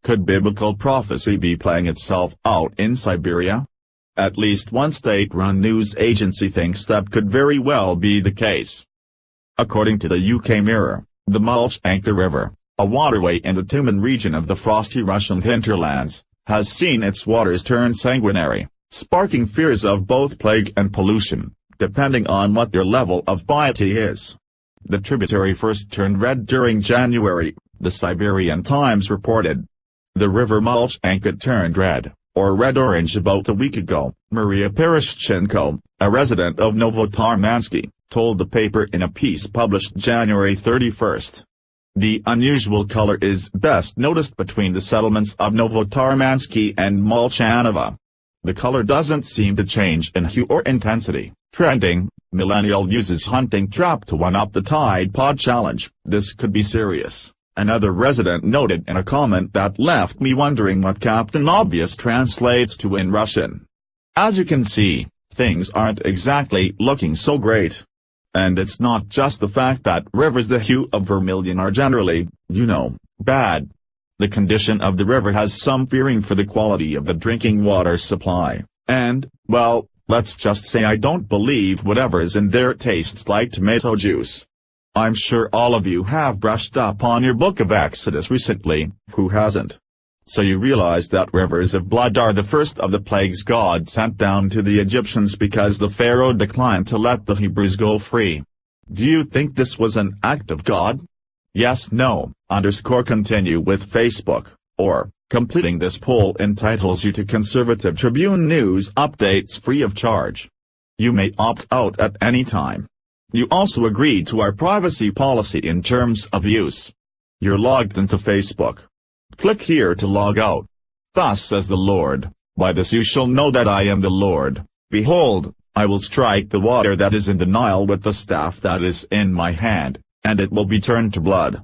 Could biblical prophecy be playing itself out in Siberia? At least one state-run news agency thinks that could very well be the case. According to the UK Mirror, the Molchanka River, a waterway in the Tumen region of the frosty Russian hinterlands, has seen its waters turn sanguinary, sparking fears of both plague and pollution, depending on what your level of piety is. The tributary first turned red during January, the Siberian Times reported. The river Molchanka turned red, or red-orange about a week ago, Maria Pereshchenko, a resident of Novotarmansky, told the paper in a piece published January 31. The unusual color is best noticed between the settlements of Novotarmansky and Molchanova. The color doesn't seem to change in hue or intensity. Trending, millennial uses hunting trap to one-up the Tide Pod challenge. This could be serious, another resident noted in a comment that left me wondering what Captain Obvious translates to in Russian. As you can see, things aren't exactly looking so great. And it's not just the fact that rivers the hue of vermilion are generally, bad. The condition of the river has some fearing for the quality of the drinking water supply, and, well, let's just say I don't believe whatever's in there tastes like tomato juice. I'm sure all of you have brushed up on your book of Exodus recently, who hasn't? So you realize that rivers of blood are the first of the plagues God sent down to the Egyptians because the Pharaoh declined to let the Hebrews go free. Do you think this was an act of God? Yes, no, _continue with Facebook, or, completing this poll entitles you to Conservative Tribune News updates free of charge. You may opt out at any time. You also agree to our privacy policy in terms of use. You're logged into Facebook. Click here to log out. Thus says the Lord, by this you shall know that I am the Lord. Behold, I will strike the water that is in the Nile with the staff that is in my hand, and it will be turned to blood.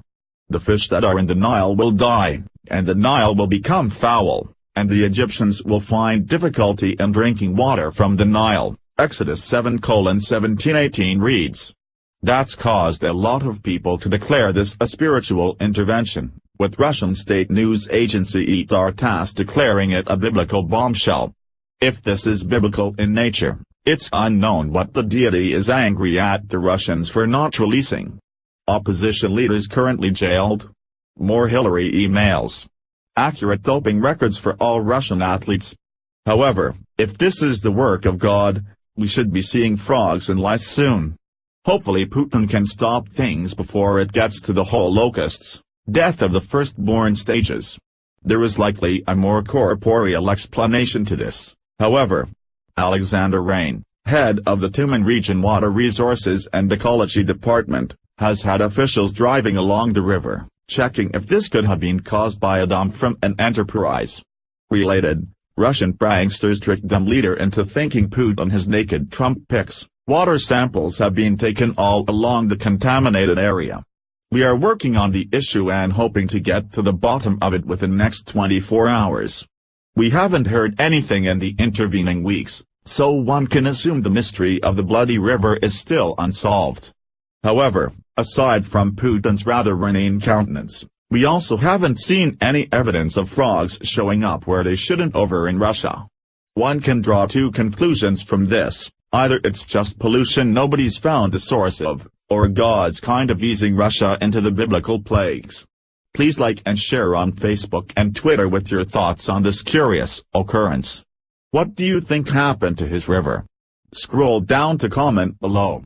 The fish that are in the Nile will die, and the Nile will become foul, and the Egyptians will find difficulty in drinking water from the Nile. Exodus 7:17-18 reads. That's caused a lot of people to declare this a spiritual intervention, with Russian state news agency ETAR declaring it a biblical bombshell. If this is biblical in nature, it's unknown what the deity is angry at the Russians for not releasing. Opposition leaders currently jailed. More Hillary emails. Accurate doping records for all Russian athletes. However, if this is the work of God, we should be seeing frogs and lice soon. Hopefully Putin can stop things before it gets to the whole locusts, death of the firstborn stages. There is likely a more corporeal explanation to this, however. Alexander Rain, head of the Tumen Region Water Resources and Ecology Department, has had officials driving along the river, checking if this could have been caused by a dump from an enterprise. Related, Russian pranksters tricked them leader into thinking Putin has naked Trump pics. Water samples have been taken all along the contaminated area. We are working on the issue and hoping to get to the bottom of it within the next 24 hours. We haven't heard anything in the intervening weeks, so one can assume the mystery of the bloody river is still unsolved. However, aside from Putin's rather renegade countenance, we also haven't seen any evidence of frogs showing up where they shouldn't over in Russia. One can draw two conclusions from this: either it's just pollution nobody's found the source of, or God's kind of easing Russia into the biblical plagues. Please like and share on Facebook and Twitter with your thoughts on this curious occurrence. What do you think happened to his river? Scroll down to comment below.